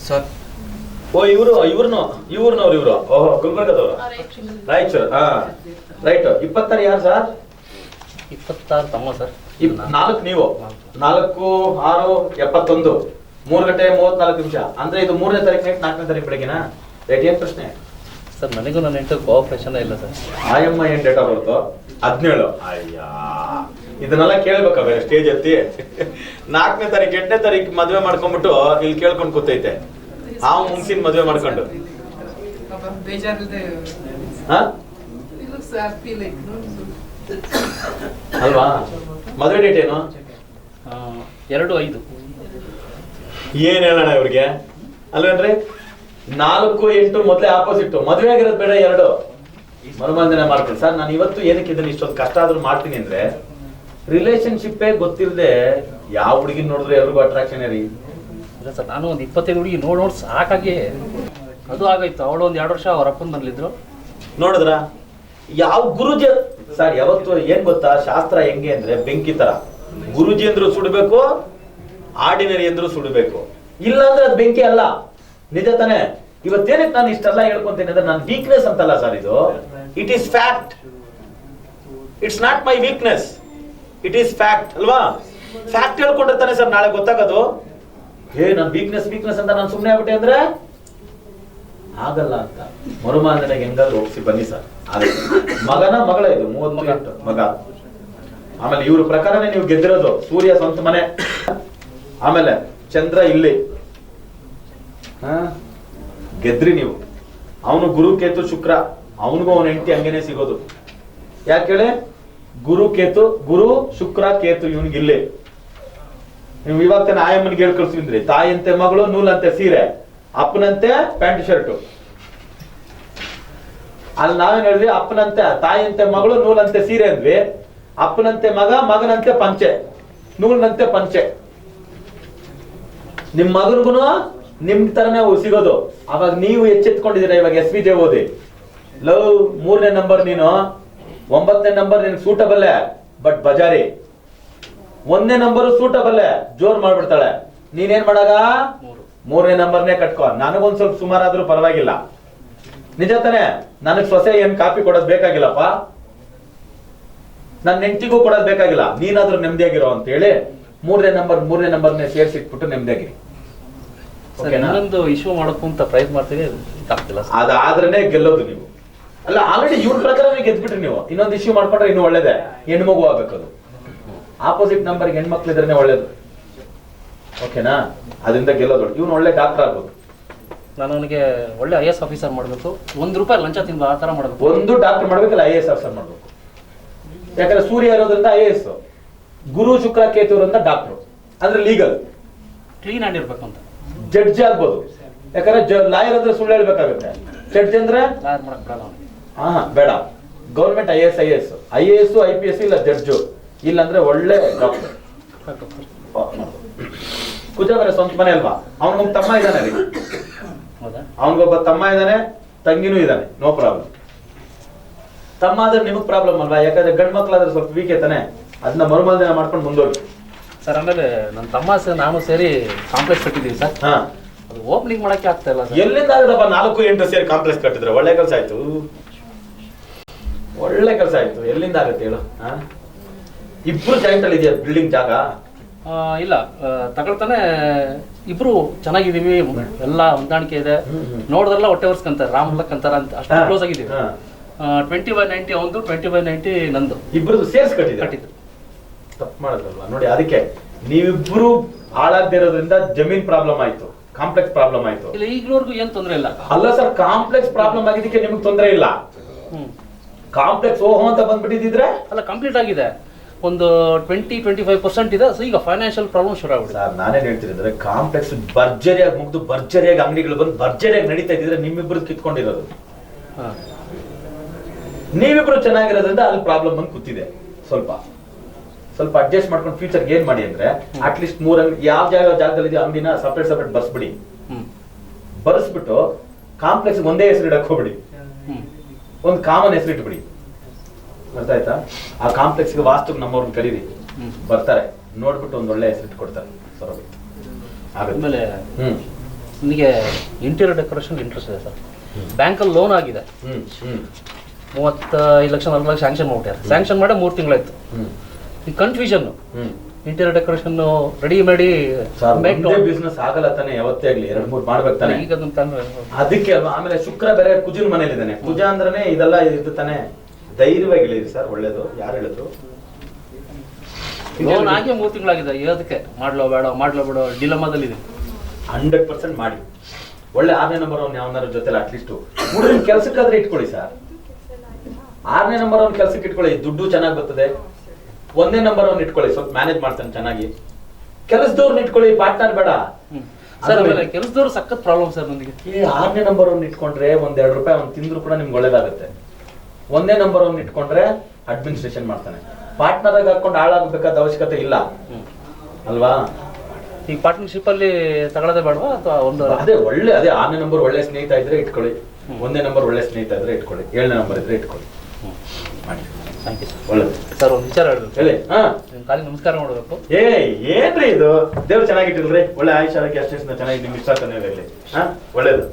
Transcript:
Sir. ಓ ಇವ್ರನ್ನವ್ರು ಇವರು ಓಹೋ ಗುಲ್ಬರ್ಗದವರು, Raichur. Right. 26 ಯಾರು ಸರ್? 26 ತಮ್ಮ ಸರ್. 4 ನೀವು 4/6/71 3 ಗಂಟೆ 34 ನಿಮಿಷ. ಅಂದ್ರೆ ಇದು 3ನೇ ತಾರೀಕು ನೈಟ್ 4ನೇ ತಾರೀಕು ಬೆಳಗ್ಗೆನಾ? ರೈಟ್. ಏನ್ ಪ್ರಶ್ನೆ? ಸರ್ ನನಗೂ ನನ್ನ ಹೆಂಡತಿ ಕೋಆಪರೇಷನ್ ಇಲ್ಲ ಸರ್. ಆಯಮ್ಮ ಏನ್ ಡೇಟ್ ಆಫ್ ಬರ್ತು? 17. ಅಯ್ಯ, ಇದನ್ನೆಲ್ಲ ಕೇಳ್ಬೇಕಾ ಬೇರೆ ಸ್ಟೇಜ್ ಎತ್ತಿ? 4ನೇ ತಾರೀಕು 8ನೇ ತಾರೀಕು ಮದ್ವೆ ಮಾಡ್ಕೊಂಡ್ಬಿಟ್ಟು ಇಲ್ಲಿ ಕೇಳ್ಕೊಂಡು ಕೂತೈತೆ. ಮುಂಚಿನ ಮದ್ವೆ ಮಾಡ್ಕೊಂಡು ಅಲ್ವಾ? ಮದ್ವೆ ಡೇಟ್ ಏನು? 2/5. ಏನ್ ಹೇಳೋಣ ಇವ್ರಿಗೆ ಅಲ್ವೇನ್ರಿ? 4/8 ಮೊದ್ಲೇ ಆಪೋಸಿಟ್. ಮದ್ವೆ ಆಗಿರೋದು ಬೇಡ 2 ಮರುಮಂದನೆ ಮಾಡ್ತೀನಿ ಸರ್. ನಾನು ಇವತ್ತು ಏನಕ್ಕೆ ಇದನ್ನ ಇಷ್ಟೊಂದು ಕಷ್ಟ ಆದ್ರೂ ಮಾಡ್ತೀನಿ ಅಂದ್ರೆ ರಿಲೇಶನ್ಶಿಪ್ಪೇ ಗೊತ್ತಿಲ್ಲದೆ ಯಾವ ಹುಡುಗಿ ನೋಡಿದ್ರೆ ಎಲ್ರಿಗೂ ಅಟ್ರಾಕ್ಷನ್ ರೀ. ಇಲ್ಲ ಸರ್, ನಾನು ಒಂದು 25 ಹುಡುಗಿ ನೋಡಿ ಸಾಕಾಗಿ ಅದು ಆಗೋಯ್ತು. ಅವಳು ಒಂದು 2 ವರ್ಷ ಅವ್ರ ಅಪ್ಪನ ಮನೇಲಿದ್ರು. ನೋಡಿದ್ರ ಯಾವ ಗುರುಜಿ ಸರ್? ಯಾವತ್ತು ಏನ್ ಗೊತ್ತಾ, ಶಾಸ್ತ್ರ ಹೆಂಗೆ ಅಂದ್ರೆ ಬೆಂಕಿ ತರ. ಗುರುಜಿ ಅಂದ್ರು ಸುಡಬೇಕು, ಆರ್ಡಿನರಿ ಅಂದ್ರು ಸುಡಬೇಕು. ಇಲ್ಲ ಅಂದ್ರೆ ಅದು ಬೆಂಕಿ ಅಲ್ಲ. ನಿಜ ತಾನೆ? ಇವತ್ತೇನಕ್ಕೆ ನಾನು ಇಷ್ಟೆಲ್ಲ ಹೇಳ್ಕೊಂತೀನಿ ಅಂದ್ರೆ ನನ್ನ ವೀಕ್ನೆಸ್ ಅಂತಲ್ಲ ಸರ್ ಇದು. It is fact. It's not my weakness, it is fact ಅಲ್ವಾ? ಫ್ಯಾಕ್ಟ್ ಹೇಳ್ಕೊಂಡಿರ್ತಾನೆ ಸರ್ ನಾಳೆ ಗೊತ್ತಾಗೋದು. ನನ್ನ ವೀಕ್ನೆಸ್ ಅಂತ ನಾನು ಸುಮ್ಮನೆ ಆಗ್ಬಿಟ್ಟೆ ಅಂದ್ರೆ ಆಗಲ್ಲ ಅಂತ. ಮರುಮಾಂದನೆಗೆ ಹೆಂಗಾದ್ರು ಒಪ್ಸಿ ಬನ್ನಿ ಸರ್. ಮಗನ ಮಗಳ ಇದು 38 ಮಗ. ಆಮೇಲೆ ಇವ್ರ ಪ್ರಕಾರನೇ ನೀವು ಗೆದ್ದಿರೋದು. ಸೂರ್ಯ ಸ್ವಂತ ಮನೆ, ಆಮೇಲೆ ಚಂದ್ರ ಇಲ್ಲಿ ಗೆದ್ರಿ ನೀವು. ಅವನು ಗುರು ಕೇತು ಶುಕ್ರ, ಅವನಿಗೂ ಅವನ ಹೆಂಡತಿ ಹಂಗೇನೆ ಸಿಗೋದು. ಯಾಕೆ ಹೇಳಿ? ಗುರು ಕೇತು, ಗುರು ಶುಕ್ರ ಕೇತು ಇವನಿಗಿಲ್ಲಿ. ನೀವು ಇವಾಗ ತಾನೆ ಆಯಮ್ಮನಿಗೆ ಹೇಳಿ ಕಳ್ಸಿದ್ರಿ, ತಾಯಿಯಂತೆ ಮಗಳು, ನೂಲಂತೆ ಸೀರೆ, ಅಪ್ಪನಂತೆ ಪ್ಯಾಂಟ್ ಶರ್ಟು. ಅಲ್ಲಿ ನಾವೇನ್ ಹೇಳಿದ್ವಿ? ಅಪ್ಪನಂತೆ ತಾಯಿಯಂತೆ ಮಗಳು, ನೂಲಂತೆ ಸೀರೆ ಅಂದ್ವಿ. ಅಪ್ಪನಂತೆ ಮಗ, ಮಗನಂತೆ ಪಂಚೆ, ನೂಲಿನಂತೆ ಪಂಚೆ. ನಿಮ್ ಮಗನ್ಗು ನಿಮ್ ತರನೇ ಸಿಗೋದು. ಅವಾಗ ನೀವು ಎಚ್ಚೆತ್ಕೊಂಡಿದ್ದೀರಾ. ಇವಾಗ SVJ ಓದಿ ಲವ್ 3ನೇ ನಂಬರ್ ನೀನು, 9ನೇ ನಂಬರ್ ನಿನ್ ಸೂಟಬಲ್ಲೆ ಬಟ್ ಬಜಾರಿ. 1ನೇ ನಂಬರ್ ಸೂಟಬಲ್ಲೆ ಜೋರ್ ಮಾಡ್ಬಿಡ್ತಾಳೆ. ನೀನೇನ್ ಮಾಡಾಗ 3ನೇ ನಂಬರ್ನೇ ಕಟ್ಕೋ. ನನಗೊಂದ್ ಸ್ವಲ್ಪ ಸುಮಾರಾದ್ರೂ ಪರವಾಗಿಲ್ಲ. ನಿಜ ತಾನೆ? ನನಗ್ ಸೊಸೆ ಏನ್ ಕಾಪಿ ಕೊಡೋದ್ ಬೇಕಾಗಿಲ್ಲಪ್ಪ, ನನ್ನ ಹೆಂಡತಿಗೂ ಕೊಡೋದ್ ಬೇಕಾಗಿಲ್ಲ. ನೀನಾದ್ರೂ ನೆಮ್ಮದಿಯಾಗಿರೋ ಅಂತ ಹೇಳಿ 3ನೇ ನಂಬರ್ನೇ ಸೇರ್ಸಿಟ್ಬಿಟ್ಟು ನೆಮ್ಮದಿಯಾಗಿರಿ. ಇನ್ನೊಂದು ಇಶ್ಯೂ ಮಾಡೋಕು ಅಂತ ಪ್ರಯತ್ನ ಮಾಡ್ತೀವಿ, ಅದಾದ್ರೇನೆ ಗೆಲ್ಲೋದು ನೀವು. ಅಲ್ಲ, ಆಲ್ರೆಡಿ ಇವ್ರ ಪ್ರಕಾರನೇ ಗೆದ್ಬಿಟ್ರಿ ನೀವು. ಇನ್ನೊಂದು ಇಶ್ಯೂ ಮಾಡ್ಕೊಂಡ್ರೆ ಇನ್ನೂ ಒಳ್ಳೇದೇ. ಹೆಣ್ಮಗು ಆಗ್ಬೇಕದು. ಆಪೋಸಿಟ್ ನಂಬರ್ಗೆ ಹೆಣ್ಮಕ್ಳು ಇದ್ರೇನೆ ಒಳ್ಳೇದು. ಓಕೆನಾ? ಅದರಿಂದ ಗೆಲ್ಲೋದು. ಇವ್ನು ಒಳ್ಳೆ ಡಾಕ್ಟರ್ ಆಗ್ಬೋದು. ನಾನು ಅವನಿಗೆ ಒಳ್ಳೆ IAS ಆಫೀಸರ್ ಮಾಡಬೇಕು. ₹1 ಲಂಚ ತಿಂದು ಆ ತರ ಮಾಡಬೇಕು. ಒಂದು ಡಾಕ್ಟರ್ ಮಾಡ್ಬೇಕಲ್ಲ, IAS ಆಫೀಸರ್ ಮಾಡ್ಬೇಕು. ಯಾಕಂದ್ರೆ ಸೂರ್ಯ ಇರೋದ್ರಿಂದ IAS, ಗುರು ಶುಕ್ರ ಕೇತು ಇರೋದ್ರಿಂದ ಡಾಕ್ಟರ್. ಅಂದ್ರೆ ಲೀಗಲ್ ಕ್ಲೀನ್ ಆಗಿರ್ಬೇಕು ಅಂತ. ಜಡ್ಜ್ ಆಗ್ಬೋದು. ಯಾಕಂದ್ರೆ ಲಾಯರ್ ಅಂದ್ರೆ ಸುಳ್ಳು ಹೇಳ್ಬೇಕಾಗುತ್ತೆ. ಜಡ್ಜ್ ಅಂದ್ರೆ ಲಾಯರ್ ಮಾಡಕ್ ಬಿಡಲ್ಲ ಅವನಿಗೆ. ಬೇಡ. ಗೌರ್ಮೆಂಟ್ IAS IPS ಇಲ್ಲ ಜಡ್ಜು. ಇಲ್ಲ ಅಂದ್ರೆ ಒಳ್ಳೆ ಡಾಕ್ಟರ್. ಕುಜಾವರ ಸ್ವಂತ ಮನೆ ಅಲ್ವಾ? ಅವನಿಗೊಬ್ಬ ತಮ್ಮ ಇದ್ದಾನೆ ರೀ. ಅವನಿಗೊಬ್ಬ ತಮ್ಮ ಇದ್ದಾನೆ, ತಂಗಿನೂ ಇದ್ದಾನೆ. No problem. ತಮ್ಮ ಆದ್ರೆ ನಿಮಗ್ ಪ್ರಾಬ್ಲಮ್ ಅಲ್ವಾ? ಯಾಕಂದ್ರೆ ಗಂಡ್ ಮಕ್ಳಾದ್ರೆ ಸ್ವಲ್ಪ ವೀಕ್ ತಾನೆ. ಅದನ್ನ ಮರುಮಂದನೆ ಮಾಡ್ಕೊಂಡು ಮುಂದೋಗಿ ಸರ್. ಆಮೇಲೆ ನನ್ನ ತಮ್ಮ ನಾನು ಸೇರಿ ಕಾಂಪ್ಲೆಕ್ಸ್ ಕಟ್ಟಿದೀವಿ ಸರ್. ಅದು ಓಪನಿಂಗ್ ಮಾಡಕ್ಕೆ ಆಗ್ತಾ ಇಲ್ಲ ಸರ್. ಎಲ್ಲಿಂದ ಆಗದಪ್ಪ? 4-8 ಸೇರಿ ಕಾಂಪ್ಲೆಕ್ಸ್ ಕಟ್ಟಿದ್ರೆ ಒಳ್ಳೆ ಕೆಲಸ ಆಯ್ತು. ಒಳ್ಳೆ ಕೆಲಸ ಆಯ್ತು. ಎಲ್ಲಿಂದ ಆಗುತ್ತೆ ಹೇಳು? ಇಬ್ರು ಜಾಯಿಂಟ್ ಅಲ್ಲಿ ಇದೆಯಾ ಬಿಲ್ಡಿಂಗ್ ಜಾಗ? ಇಲ್ಲ, ತಗೊಳ್ತಾನೆ. ಇಬ್ರು ಚೆನ್ನಾಗಿದೀವಿ, ಎಲ್ಲ ಹೊಂದಾಣಿಕೆ ಇದೆ. ನೋಡಿದ್ರಲ್ಲ ಹೊಟ್ಟೆ ಹೊರ್ಸ್ಕಂತಾರೆ, ರಾಮಲಕ್ ಅಂತಾರ ಅಂತ. ಅಷ್ಟು ಕ್ಲೋಸ್ ಆಗಿದೀವಿ. 20/90 ಅವನು, 20/90 ನಂದು. ಇಬ್ರದ್ದು ಸೇರ್ಸ್ ಕಟ್ಟಿದ್ದು. ತಪ್ಪು ಮಾಡಿದ್ರಲ್ವಾ ನೋಡಿ. ಅದಕ್ಕೆ ನೀವಿಬ್ರು ಹಾಳಾಗದೇ ಇರೋದ್ರಿಂದ ಜಮೀನ್ ಪ್ರಾಬ್ಲಮ್ ಆಯ್ತು, ಕಾಂಪ್ಲೆಕ್ಸ್ ಪ್ರಾಬ್ಲಮ್ ಆಯ್ತು. ಇಲ್ಲ, ಈಗಲವರೆಗೂ ಏನ್ ತೊಂದ್ರೆ ಇಲ್ಲ. ಅಲ್ಲ ಸರ್, ಕಾಂಪ್ಲೆಕ್ಸ್ ಪ್ರಾಬ್ಲಮ್ ಆಗಿದ್ದಕ್ಕೆ ನಿಮ್ಗೆ ತೊಂದರೆ ಇಲ್ಲ. ಕಾಂಪ್ಲೆಕ್ಸ್ ಓಹೋ ಅಂತ ಬಂದ್ಬಿಟ್ಟಿದ್ರೆ ಅಲ್ಲ, ಕಂಪ್ಲೀಟ್ ಆಗಿದೆ. ಒಂದು 20-25% ಇದೆ. ಸೊ ಈಗ ಫೈನಾನ್ಷಿಯಲ್ ಪ್ರಾಬ್ಲಮ್ ಶುರು ಆಗ್ಬಿಡುತ್ತೆ. ಸರ್, ನಾನೇನ್ ಹೇಳ್ತೀನಿ ಅಂದ್ರೆ ಕಾಂಪ್ಲೆಕ್ಸ್ ಭರ್ಜರಿಯಾಗಿ ಮುಗ್ದು ಭರ್ಜರಿಯಾಗಿ ಅಂಗಡಿಗಳು ಬಂದು ಭರ್ಜರಿಯಾಗಿ ನಡೀತಾ ಇದ್ರೆ ನಿಮ್ಮಿಬ್ರು ಕಿತ್ಕೊಂಡಿರೋದು. ನೀವಿಬ್ರು ಚೆನ್ನಾಗಿರೋದ್ರಿಂದ ಅಲ್ಲಿ ಪ್ರಾಬ್ಲಮ್ ಬಂದು ಕೂತಿದೆ. ಸ್ವಲ್ಪ ಅಡ್ಜಸ್ಟ್ ಮಾಡ್ಕೊಂಡು ಫ್ಯೂಚರ್ ಏನ್ ಮಾಡಿ ಅಂದ್ರೆ ಅಟ್ಲೀಸ್ಟ್ 3 ಅಂಗಡಿ ಯಾವ ಜಾಗದಲ್ಲಿ ಅಂಗಡಿನ ಸಪರೇಟ್ ಬರ್ಸ್ಬಿಡಿ. ಬರ್ಸ್ಬಿಟ್ಟು ಕಾಂಪ್ಲೆಕ್ಸ್ ಒಂದೇ ಹೆಸರು ಇಡಕ್ ಹೋಗ್ಬಿಡಿ. ಒಂದು ಕಾಮನ್ ಹೆಸರು ಇಟ್ಬಿಡಿ. ಅರ್ಥ ಆಯ್ತಾ? ಆ ಕಾಂಪ್ಲೆಕ್ಸ್ ಗೆ ವಾಸ್ತು ನಮ್ಮವ್ರನ್ನ ಕರೀರಿ, ಬರ್ತಾರೆ, ನೋಡ್ಬಿಟ್ಟು ಒಂದ್ ಒಳ್ಳೆ ಹೆಸರು ಇಟ್ಕೊಡ್ತಾರೆ. ನನಗೆ ಇಂಟೀರಿಯರ್ ಡೆಕೋರೇಷನ್ ಇಂಟ್ರೆಸ್ಟ್ ಇದೆ ಸರ್. ಬ್ಯಾಂಕಲ್ಲಿ ಲೋನ್ ಆಗಿದೆ, 35 ಲಕ್ಷ 40 ಲಕ್ಷ ಸ್ಯಾಂಕ್ಷನ್ ಮಾಡ್ಬಿಟ್ಟಾರೆ. ಸ್ಯಾಂಕ್ಷನ್ ಮಾಡಿ 3 ತಿಂಗಳಾಯ್ತು. ಈ ಕನ್ಫ್ಯೂಷನ್, ಇಂಟೀರಿಯರ್ ಡೆಕೋರೇಷನ್ ರೆಡಿ ಮಾಡಿ ಬಿಸ್ನೆಸ್ ಆಗಲ್ಲ ತಾನೆ, ಯಾವತ್ತೇ ಆಗ್ಲಿ 2-3 ಮಾಡ್ಬೇಕು ತಾನೆ. ಈಗ ಅದಕ್ಕೆ ಅಲ್ವಾ. ಆಮೇಲೆ ಶುಕ್ರ ಬೇರೆ ಕುಜನ್ ಮನೇಲಿ ಇದ್ದಾನೆ. ಕುಜ ಅಂದ್ರೆ ಇದೆಲ್ಲ ಇದು ತಾನೆ. ಧೈರ್ಯವಾಗಿ ಹೇಳಿರಿ ಸರ್, ಒಳ್ಳೇದು. ಯಾರು ಹೇಳಿದ್ರು? ಲೋನ್ ಆಗಿ 3 ತಿಂಗಳಾಗಿದೆ. ಅದಕ್ಕೆ ಮಾಡ್ಲೋ ಬೇಡ ಡಿಲಮಾದಲ್ಲಿ ಇದೆ. 100% ಮಾಡಿ. ಒಳ್ಳೆ 6ನೇ ನಂಬರ್ ಅವ್ನು ಯಾವನಾರ ಜೊತೆಲಿ ಅಟ್ಲೀಸ್ಟ್ ಹುಡುಗನ ಕೆಲ್ಸಕ್ಕಾದ್ರೆ ಇಟ್ಕೊಳ್ಳಿ ಸರ್. 6ನೇ ನಂಬರ್ ಅವ್ನ ಕೆಲ್ಸಕ್ಕೆ ಇಟ್ಕೊಳ್ಳಿ, ದುಡ್ಡು ಚೆನ್ನಾಗಿ ಬರ್ತದೆ. 1ನೇ ನಂಬರ್ ಅವ್ನ ಇಟ್ಕೊಳ್ಳಿ, ಸ್ವಲ್ಪ ಮ್ಯಾನೇಜ್ ಮಾಡ್ತಾನೆ ಚೆನ್ನಾಗಿ. ಕೆಲಸದವ್ರನ್ನ ಇಟ್ಕೊಳ್ಳಿ, ಪಾರ್ಟ್ನರ್ ಬೇಡ ಸರ್. ಆಮೇಲೆ ಕೆಲಸದವ್ರು ಸಖತ್ ಪ್ರಾಬ್ಲಮ್ ಸರ್ ನನಗೆ. 6ನೇ ನಂಬರ್ ಅವ್ನ ಇಟ್ಕೊಂಡ್ರೆ ₹1-2 ಅವ್ನು ತಿಂದ್ರು ಕೂಡ ನಿಮ್ಗೆ ಒಳ್ಳೇದಾಗುತ್ತೆ. 1ನೇ ನಂಬರ್ ಅವ್ನ ಇಟ್ಕೊಂಡ್ರೆ ಅಡ್ಮಿನಿಸ್ಟ್ರೇಷನ್ ಮಾಡ್ತಾನೆ. ಪಾರ್ಟ್ನರ್ ಆಗಿ ಹಾಕೊಂಡು ಹಾಳಾಗಬೇಕಾದ ಅವಶ್ಯಕತೆ ಇಲ್ಲ ಅಲ್ವಾ. ಈ ಪಾರ್ಟ್ನರ್ಶಿಪ್ ಅಲ್ಲಿ ತಗೊಳ್ಳೋದೇ ಬೇಡವಾ ಅಥವಾ ಒಂದು ಅದೇ 6ನೇ ನಂಬರ್ ಒಳ್ಳೆ ಸ್ನೇಹಿತ ಇದ್ರೆ ಇಟ್ಕೊಳ್ಳಿ. 1ನೇ ನಂಬರ್ ಒಳ್ಳೆ ಸ್ನೇಹಿತ ಇದ್ರೆ ಇಟ್ಕೊಳ್ಳಿ. 7ನೇ ನಂಬರ್ ಇದ್ರೆ ಇಟ್ಕೊಳ್ಳಿ. ಮಾಡಿ. Thank you sir. ಒಳ್ಳೇದು ಸರ್. ಒಂದು ವಿಚಾರ ಹೇಳ್ಬೇಕು. ಹೇಳಿ. ನಿಮ್ಮ ಕಾಲಿಗೆ ನಮಸ್ಕಾರ ಮಾಡಬೇಕು. ಏನ್ರಿ ಇದು? ದೇವ್ರು ಚೆನ್ನಾಗಿಟ್ಟಿಲ್ರಿ, ಒಳ್ಳೆ ಆಯುಷ್ಯ ಅಷ್ಟೇ ಚೆನ್ನಾಗಿ ನಿಮ್ಗೆ ಇಷ್ಟ ತಾನೇ ಇರಲಿ. ಒಳ್ಳೇದು.